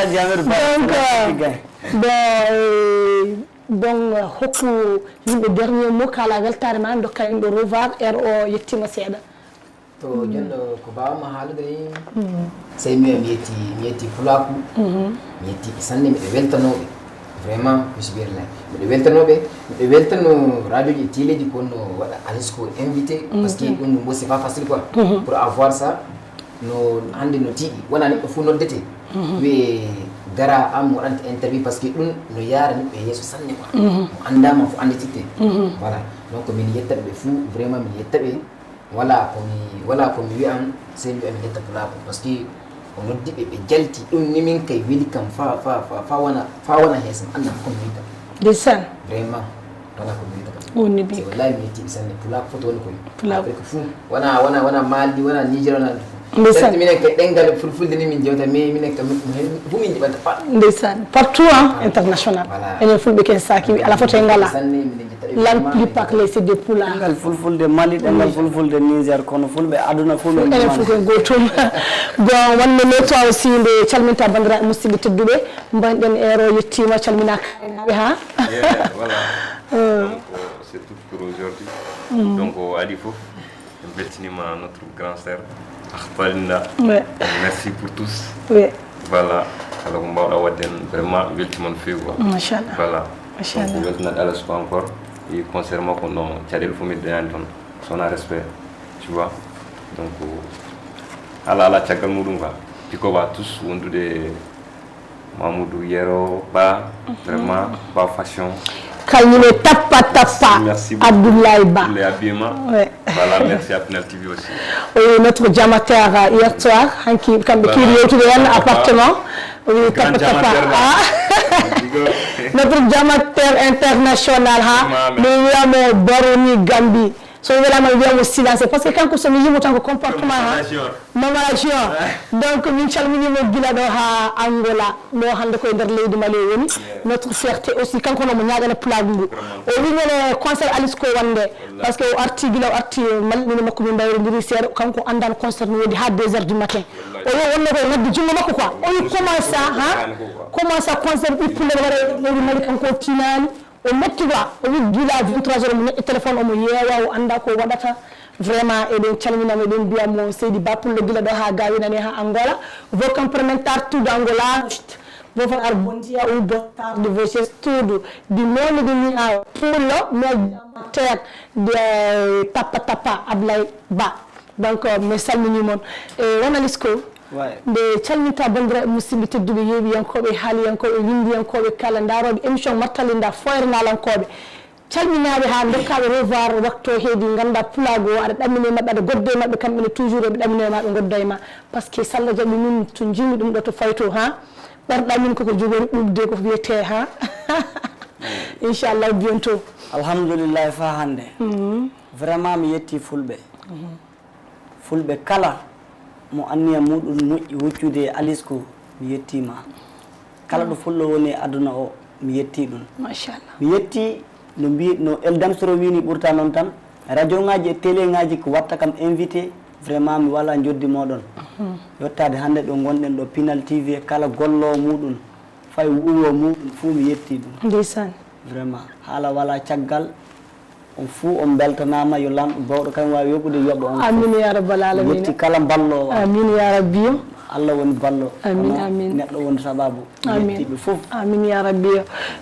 donc hokku yimɓe dernier mot kala weltare ma dokka yimɓe revoir o yettima seeɗa to jonɗo ko bawama haalude ni sey mi yetti pulaku mi yetti sanne miɗe weltanoɓe vraiment bisibirla miɗe weltano radio ji téléji ko no waɗa Alisco invité parce que ɗum bo c'est pas facile quoi pour avoir ça no hande no tiiɗi wona neɗɗo fuu noddete wiye gara am mo waɗanta interview parce que ɗum no yaara neɗɗo yeeso sanne quoi mo andama fo andititte voilà donc min yettaɓe ɓe fuu vraiment min yettaɓe wala komi wiyan sey mi wiya mi yetta pulaako parce que o noddiɓe ɓe jalti ɗum ni min kay weli kam fa wona heesam anda komi wiyta ndeysaan vraiment wala komi wiyta wonni bi wallahi mi yettiɓe sanne pulaako foto woni koye afrique fuu wona maldi wona niger wona ndeysaan minen kay ɗengal fulfulde ni min jewta mais minen kam fu min jiɓanta pat ndeysaan partout international enen fulɓe ken saki ala foto e ngala la plupart les c'est des pulaar ɗengal fulfulde Mali ɗengal fulfulde Niger kono fulɓe aduna fu min enen fof koye gotum bon wonno noto aussi nde calminta bandiraɓe musidɓe tedduɓe mbanɗen ero yettima calmina kaɓe ha voilà donc c'est tout pour aujourd'hui donc adi fof en beltinima notre grand sœur Akhbarinda. Merci pour tous. Oui. Voilà. Alors on va avoir vraiment ultimement fait quoi. Machallah. Voilà. Machallah. Donc on va Alisco encore et concernant qu'on a tiré le famille de Anton, son respect, tu vois. Donc ala chakal mudunga. Piko va tous on de Mamoudou Yero ba vraiment ba fashion. Kalmine tappa Abdoulaye Ba. Les habillements. Ouais. Voilà, merci à Pinal TV aussi. Oui, notre diamateur hier soir, qui comme qui est au appartement. Oui, tappa. Notre diamateur international ha, nous Boroni Gambi. So vraiment il y a silence parce que quand on se met autant de comportement mamation donc min calmini mo gila do ha Angola no hande ko der leydi Mali woni notre fierté aussi quand on mo nyaagana plagu o wi ngene concert Alisco wande parce que o arti gila arti mal ni makko min bayro ndiri ser kanko andan concert no wodi ha 2h du matin o yo wonno ko noddi jungo makko quoi o comment ça concert il pulle wara leydi Mali kanko tinani o mettiwa o wi gila 23h mo neɗɗo téléphone omo yeewa o anda ko waɗata vraiment eɗen calminama eɗen mbiyamo Seydi Ba pullo gila ɗo ha gawinani ha Angola vos complémentaires tout d'Angola vos frères bon dia ou bon tard de vos estudos di noni de ni a pullo mo tek de tappa Abdoulaye Ba donc mi salminimon e wona Alisco nde calminta bandiraɓe musidɓe tedduɓe yeewiyankoɓe haaliyankoɓe windiyankoɓe kala daroɓe émission martalinda foyre ngalankoɓe calminaɓe ha dokkaɓe revoir waktu heedi ganda pulago aɗa ɗammine mabɓe aɗa godde mabɓe kamɓene toujours eɓe ɗammine ma ɓe godda e ma par ce que so Allah jaaɓi min to jimmi ɗum ɗo to fayto ha ɓerɗa min koko jogori ɗumde ko wiyete ha inchallah bientôt alhamdulillah fa hande vraiment mi yetti fulɓe kala mo anniya muɗum moƴƴi woccude Alisco mi yettima kala ɗo fullo woni aduna o mi yetti ɗum machallah mi yetti no Eldamsoro wini ɓurta noon tan radio ngaji e télé ngaji ko watta kam invité vraiment mi wala joddi moɗon yettade hande ɗo gonɗen ɗo Pinal TV kala gollo muɗum fay wuuro muɗum fuu mi yetti ɗum ndeysan vraiment haala wala caggal on fuu on beltanama yo lamɗo bawɗo kañum wawi yoɓude yoɓɓo on amin ya rabbal alamin yetti kala ballowo amin ya rabbi Allah woni ballo amin neɗɗo woni sababu yettiɓe fof amin ya rabbi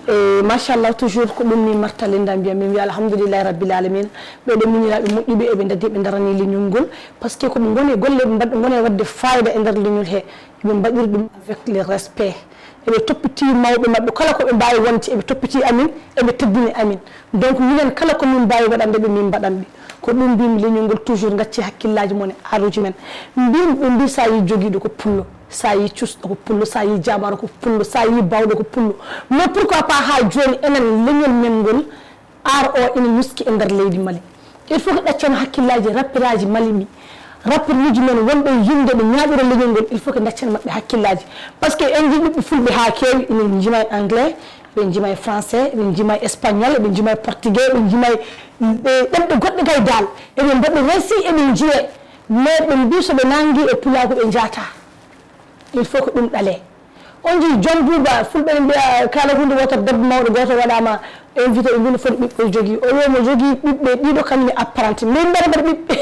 e machallah toujours ko ɗum ni martalinda mbiyam min wiya alhamdoulillahi rabbil alamin ɓeɗo muñiraɓe moƴƴuɓe eɓe dadi ɓe darani leñol ngol par ce que koɓe goni golle ɓe goni wadde fayida e nder leñol he eɓe mbaɗiri ɗum avec le respect eɓe toppiti mawɓe mabɓe kala koɓe mbawi wonde eɓe toppiti amin eɓe teddini amin donc minen kala komin mbawi waɗande ɓe min mbaɗanɓe ko ɗum mbimi leñol toujours gacci hakkillaji mon e aruji men mbimi ɓe mbi sa yi joguiɗo ko pullo sa yi cusɗo ko pullo sa yi jamaro ko pullo sa yi bawɗo ko pullo mais pourquoi pas ha joni enen leñol men ngol ar o ina yuski e nder leydi Mali il faut que ɗaccen hakkillaji rappiraji Mali mi rappirji men wonɓe yimde ɓe ñaaɓira leñol ngol il faut que daccen mabɓe hakkillaji par ce que en jii ɓiɓɓe fulɓe ha kewi ina jima e anglais ɓe jima e français ɓe jima e espagnol ɓe jima e portugais ɓe jima ɗemɗe goɗɗe kay dal eɓe mbaɗi resi eɓe jiye mais ɓe mbi soɓe nangi e pulago ɓe jaata il faut que ɗum ɗale on jii John Bouba fulɓe ne mbiya kala hunde wotere debbo mawɗo goto waɗama invité ɓe mbino foti ɓiɓɓe jogui o wimo jogui ɓiɓɓe ɗiɗo kañum e apprenti min mbaɗa mbaɗa ɓiɓɓe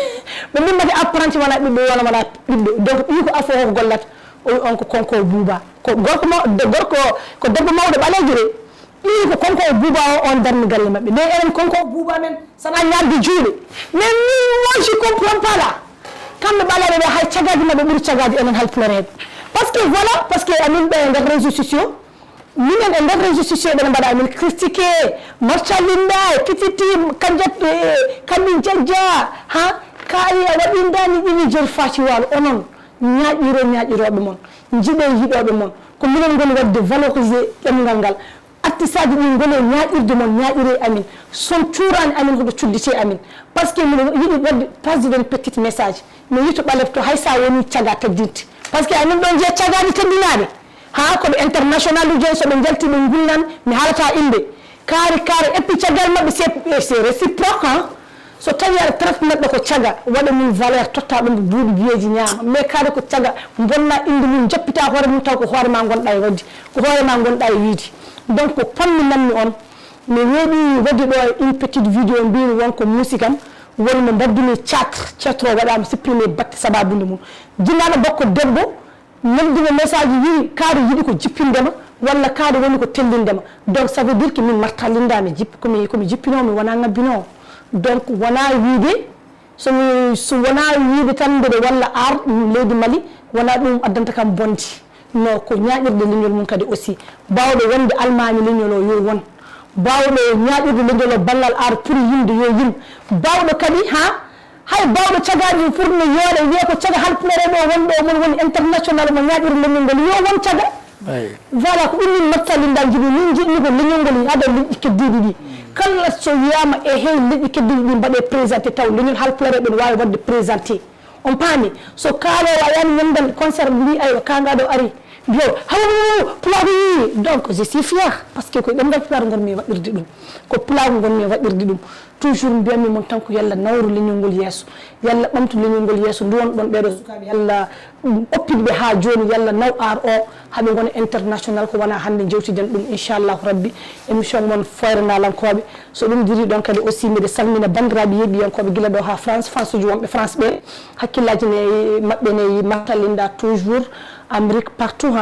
ɓe mbimmata apprenti wona ɓiɓɓe wona wona ɓiɓɓe donc ɓi ko afo ko gollata o wi on ko konko Bouba ko gorko ko debbo mawɗo ɓalejo de ɓi ko konko Bouba o on darni galle mabɓe mais enen konko Bouba men sana ñadde juuɗe mais min moi je comprends pas là kamɓe ɓaleɓe ɓe hay cagaji mabɓe ɓuuri cagaji enen halpulareɓe par ce que voilà parce que amin ɓe nder réseaux sociaux minen e nder réseaux sociaux ɓene mbaɗa amin critiqué marcalinda kititi kanjat kamin jajja ha kayi a waɗindani ɗiɗi jeri fati walo onon ñaƴiroɓe moon jiiɗe yiɗoɓe moon ko minen goni wadde valorisé ɗemgal ngal artisaji ɗi goni ñaƴirde moon ñaƴire amin son cuurani amin hoɗo cuddite amin par ce que mino yiɗi wadde pasden petite message mi yito ɓaleɓ to hay sa woni caga teddinte par ce que amin ɗon jeeya cagaɗi teddinaɗe ha koɓe international uji joni soɓe jalti ɓe gulnan mi haalata inde kaari et puis caggal mabɓe c'est réciproque so tawi aɗa traite neɗɗo ko caga waɗa mum valeur totta ɗum buuɗi biyeji ñaama mais kaade ko caga bonna inde mum jappita hoore mum taw ko hoorema gonɗa e wadde ko hoorema gonɗa e wiide donc ko pamminanmi on mi weeɓi wadde ɗo une petite vidéo mbimi wonko musikam woni mo mbaddumi cetre o waɗama supprimé batte sababude mum jinnaɗo bakko debbo nodduɓe message wi kaade yiiɗi ko jippindema walla kaade woni ko tellindema donc ça veut dire que min Martha Linda mi komi jippinomi wona ngabbinowo donc wona wiide so wona wiide tan mbeɗa walla ar leydi Mali wona ɗum addanta kam bonde non ko ñaƴirde leñol mum kadi aussi bawɗo wonde almami leñol o yo won bawɗo ñaƴirde leñol o ballal ar pour yimde yo yim bawɗo kadi hay bawɗo cagaji pour no yooɗe wiye ko caga halpulare ɗo wonɗo mon woni international mo ñaƴiri leñol ngol yo won caga voilà ko ɗum min Martha Linda jiɗi min jiɗni ko leñol ngol haɗa liƴƴi keddiɗi ɗi kala so wiyama e hey liƴƴi keddiɗi ɗi mbaɗe présenté taw leñol halpulare ɓen wawi wadde présenté on paami so kaalowo a yani ñamdal concert mbi aywa kagaɗo ari bio pulago yi donc je suis fier parce que ko ɗemgal pulaar gonmi waɗirde ɗum ko pulago gonmi waɗirde ɗum toujours mbiyatmi mon tan ko yalla nawru leñol ngol yeeso yalla ɓamtu leñol ngol yeeso nduwon ɗon ɓeɗo sukaɓe yalla oppiɗeɓe ha joni yalla naw ar o haaɓe gona international ko wona hande jewtiden ɗum inchallahu rabbi émission moon foyre nalankoɓe so ɗum diri ɗon kadi aussi mbiɗa salmina bandiraɓe yeeɗiyankoɓe guila ɗo ha France uji wonɓe France ɓe hakkillaji ne mabɓe ne Martha Linda toujours Amérique partout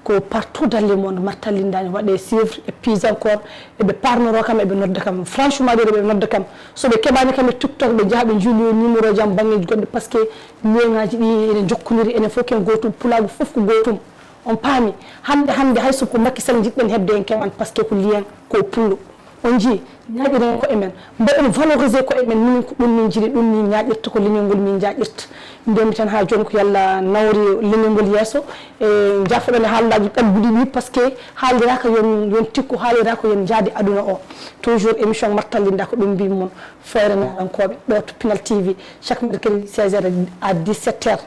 ko partout dans le monde Martha Linda ne waɗe suivre et puis encore eɓe parnoro kam eɓe nodda kam franchement ɗo ɓe nodda kam soɓe keɓani kam e TikTok ɓe jaaha ɓe juuli numéro jam banggueji goɗɗe par ce que liengaji ɗi ene jokkodiri enen fof ken gotum pulago foof ko gotum on paami hande hay soko Macky Sall jiɗɗen hebde en kewan par ce que ko lien ko pullo on jii ñaƴiren ko emen mbaɗen valorisé ko emen minin ko ɗum min jiiɗi ɗum min ñaƴirta ko leñol ngol min jaƴirta mbiyami tan ha joni ko yalla nawri leñol ngol yeeso e jafoɗen haallaji ɗabbuɗi ɗi par ce que haaliraka yon tikku haaliraka yon jaadi aduna o toujours émission Martha Linda ko ɗum mbimi moon foyre naɗankoɓe ɗo to Pinal TV chaque mercredi 16h à 17h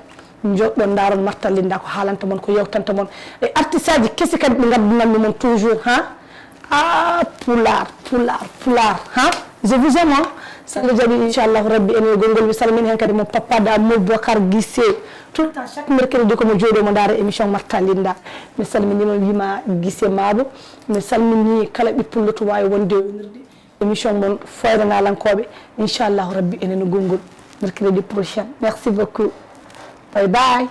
joɗɗon daron Martha Linda ko haalanta moon ko yewtanta moon e artiste aji kesi kadi ɓe gaddunanmi moon toujours pular je vous aime salla jaaɓi inchallahu rabbi ene gongol mi salmini hen kadi mo pappada Moubacar Guissé tout le temps chaque mercredi komo jooɗomo daara émission Martha Linda mi salminima wima Guissé Mabo mi salmini kala ɓippullo to wawi wonde wonirde émission moon foyre ngalankoɓe inchallahu rabbi enen gongol mercredi prochain merci beaucoup bye bye